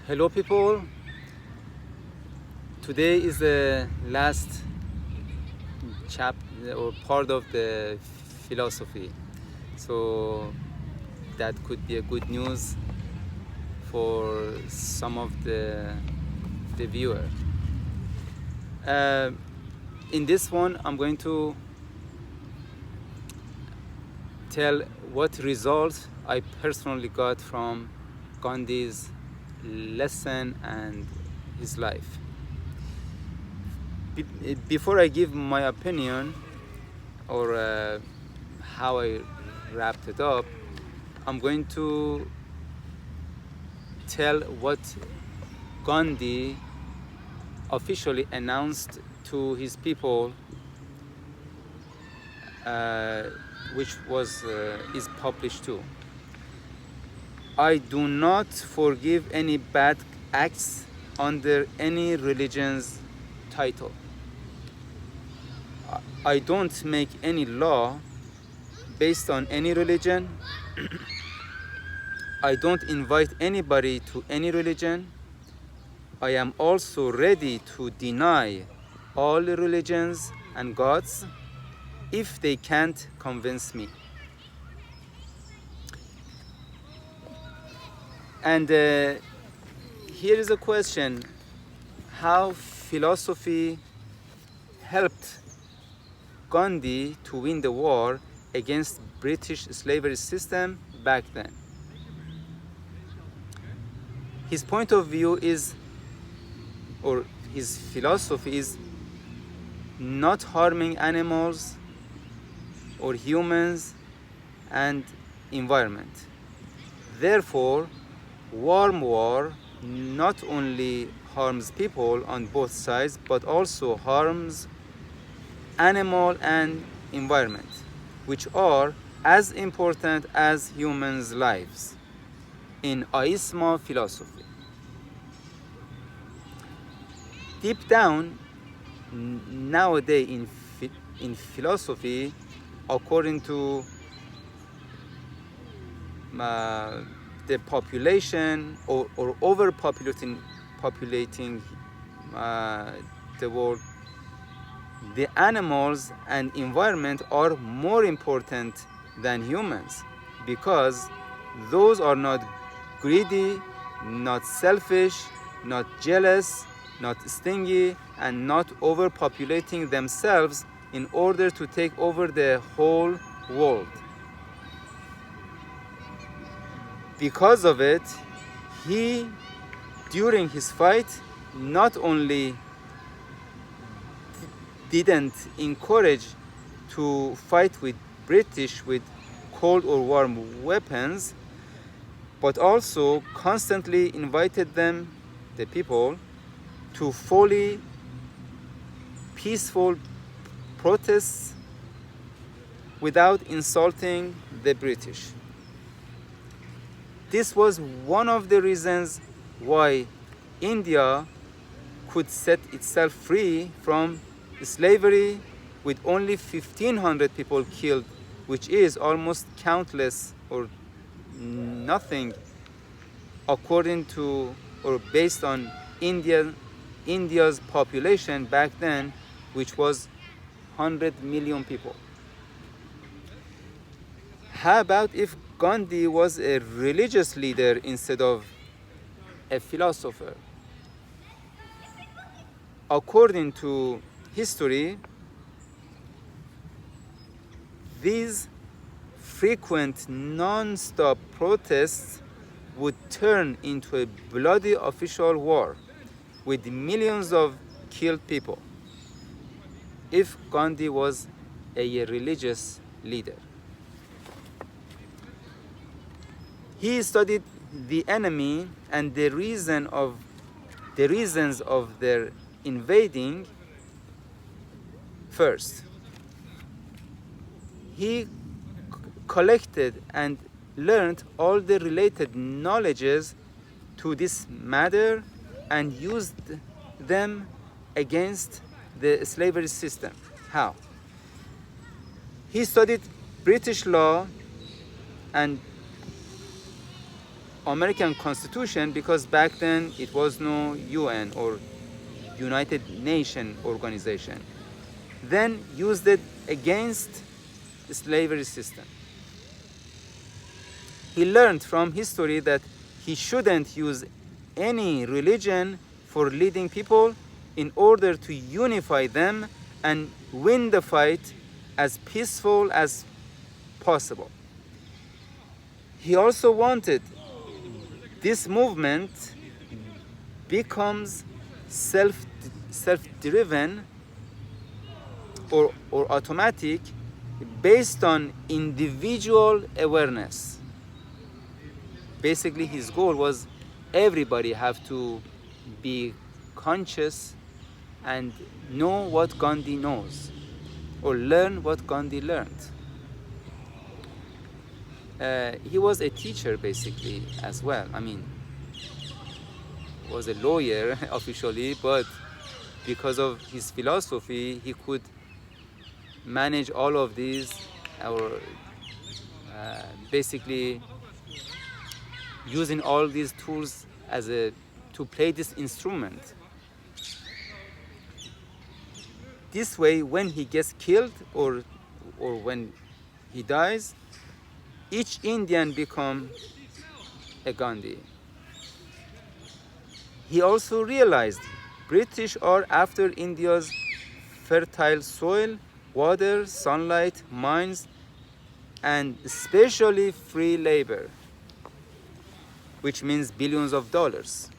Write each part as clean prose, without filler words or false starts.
Hello people, today is the last chapter or part of the philosophy, so that could be a good news for some of the viewer. In this one I'm going to tell what results I personally got from Gandhi's lesson and his life. Before I give my opinion or how I wrapped it up, I'm going to tell what Gandhi officially announced to his people, which is published too. I do not forgive any bad acts under any religion's title. I don't make any law based on any religion. I don't invite anybody to any religion. I am also ready to deny all religions and gods if they can't convince me. And here is a question: how philosophy helped Gandhi to win the war against British slavery system back then? His point of view is, or his philosophy is, not harming animals or humans and environment. Therefore, warm war not only harms people on both sides but also harms animal and environment, which are as important as humans' lives in Aisma philosophy. Deep down, nowadays in philosophy, according to the population or overpopulating the world, the animals and environment are more important than humans, because those are not greedy, not selfish, not jealous, not stingy, and not overpopulating themselves in order to take over the whole world. Because of it, he, during his fight, not only didn't encourage to fight with British with cold or warm weapons, but also constantly invited them, the people, to fully peaceful protests without insulting the British. This was one of the reasons why India could set itself free from slavery with only 1,500 people killed, which is almost countless or nothing according to or based on India's population back then, which was 100 million people. How about if Gandhi was a religious leader instead of a philosopher? According to history, these frequent non-stop protests would turn into a bloody official war with millions of killed people if Gandhi was a religious leader. He studied the enemy and the reasons of their invading first. He collected and learned all the related knowledges to this matter and used them against the slavery system. How? He studied British law and American Constitution, because back then it was no UN or United Nation organization, then used it against the slavery system. He learned from history that he shouldn't use any religion for leading people in order to unify them and win the fight as peaceful as possible. He also wanted this movement becomes self-driven or automatic based on individual awareness. Basically, his goal was everybody have to be conscious and know what Gandhi knows, or learn what Gandhi learned. He was a teacher basically as well. I mean, was a lawyer officially, but because of his philosophy, he could manage all of these, or basically using all these tools as to play this instrument. This way, when he gets killed or when he dies, each Indian become a Gandhi. He also realized British are after India's fertile soil, water, sunlight, mines, and especially free labor, which means billions of dollars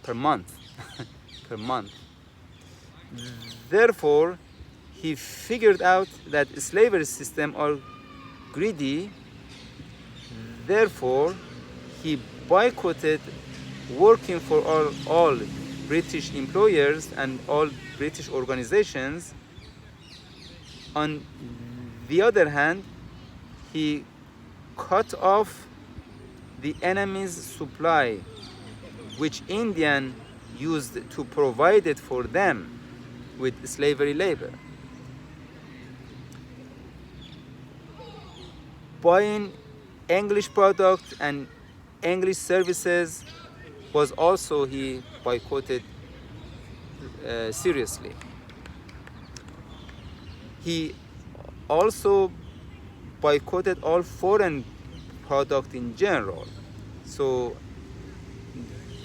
per month. per month. Therefore, he figured out that the slavery system are greedy. Therefore, he boycotted working for all British employers and all British organizations. On the other hand, he cut off the enemy's supply, which Indian used to provide it for them with slavery labor. Buying English products and English services was also he boycotted seriously. He also boycotted all foreign products in general. So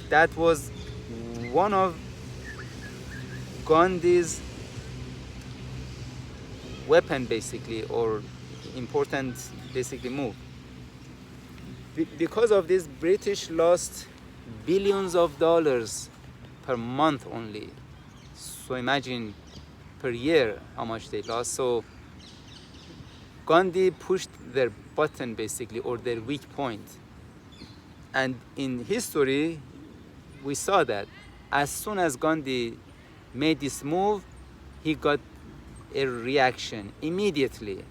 that was one of Gandhi's weapon basically, or important basically move. Because of this, British lost billions of dollars per month only. So imagine per year how much they lost. So Gandhi pushed their button basically, or their weak point. And in history, we saw that as soon as Gandhi made this move, he got a reaction immediately.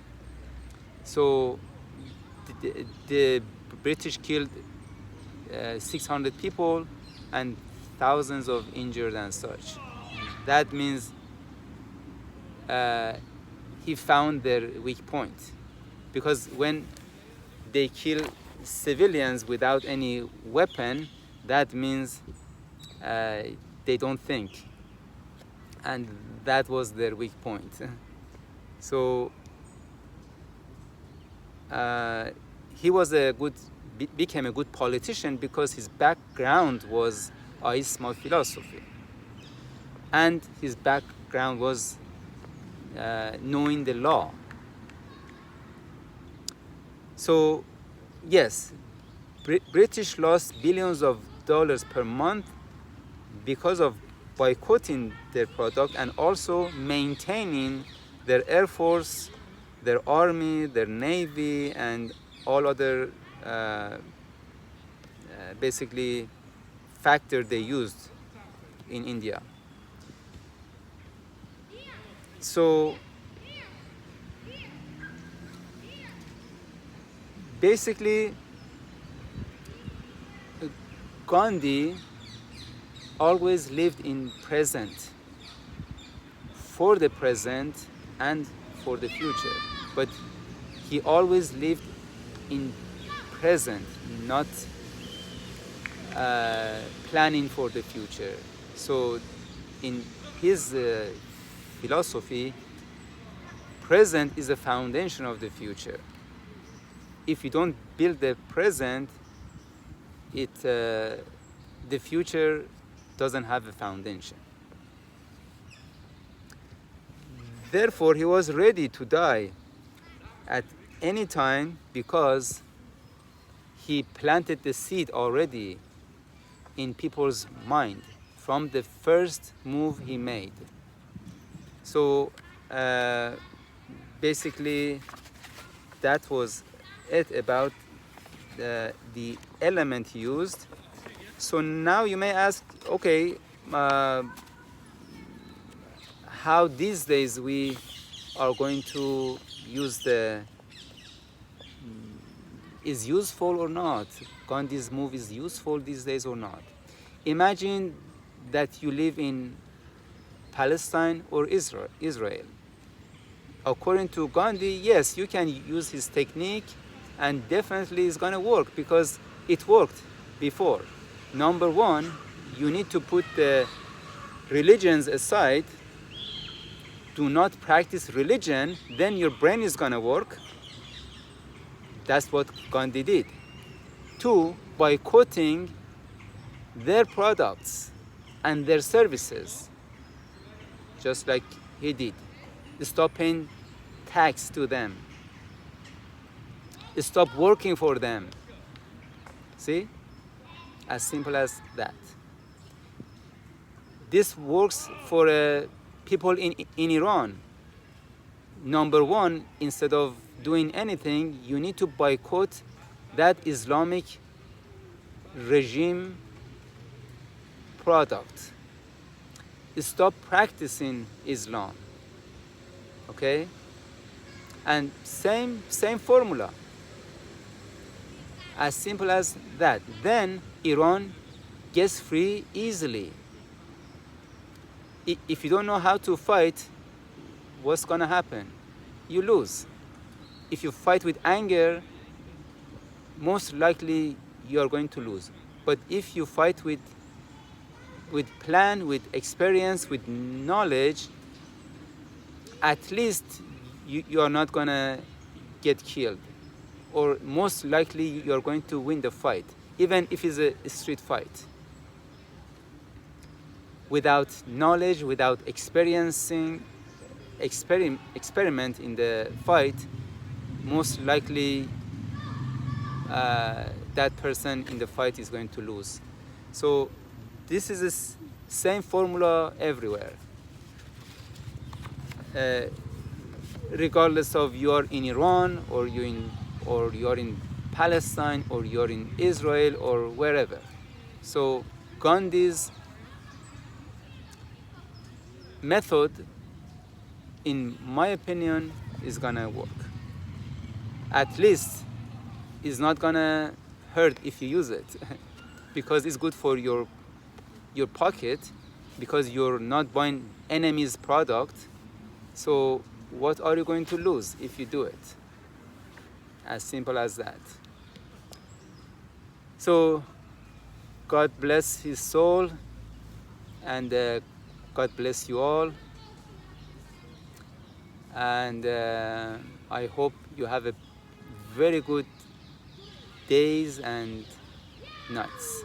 So the British killed 600 people and thousands of injured and such. That means he found their weak point, because when they kill civilians without any weapon, that means they don't think, and that was their weak point. So he was became a good politician because his background was small philosophy, and his background was knowing the law. So yes, British lost billions of dollars per month because of boycotting their product and also maintaining their air force, their army, their navy, and all other basically factor they used in India. So basically Gandhi always lived in present, for the present and for the future, but he always lived in present, not planning for the future. So in his philosophy, present is the foundation of the future. If you don't build the present, the future doesn't have a foundation. Therefore, he was ready to die at any time because he planted the seed already in people's mind from the first move he made. So basically, that was it about the element he used. So now you may ask, okay, how these days we are going to use is useful or not? Gandhi's move is useful these days or not? Imagine that you live in Palestine or Israel. According to Gandhi, yes, you can use his technique and definitely it's going to work because it worked before. Number one, you need to put the religions aside. Do not practice religion, then your brain is going to work. That's what Gandhi did. Two, boycotting their products and their services, just like he did. Stop paying tax to them. Stop working for them. See? As simple as that. This works for people in Iran. Number one, instead of doing anything, you need to boycott that Islamic regime product. Stop practicing Islam. Okay? And same formula. As simple as that. Then Iran gets free easily. If you don't know how to fight, what's going to happen? You lose. If you fight with anger, most likely you are going to lose. But if you fight with plan, with experience, with knowledge, at least you are not going to get killed. Or most likely you are going to win the fight, even if it's a street fight. Without knowledge, without experiment in the fight, most likely that person in the fight is going to lose. So this is the same formula everywhere. Regardless of you are in Iran or you're in Palestine or you're in Israel or wherever. So Gandhi's method, in my opinion, is gonna work. At least it's not gonna hurt if you use it because it's good for your pocket, because you're not buying enemy's product. So what are you going to lose if you do it? As simple as that. So God bless his soul, and God bless you all. And I hope you have a very good days and nights.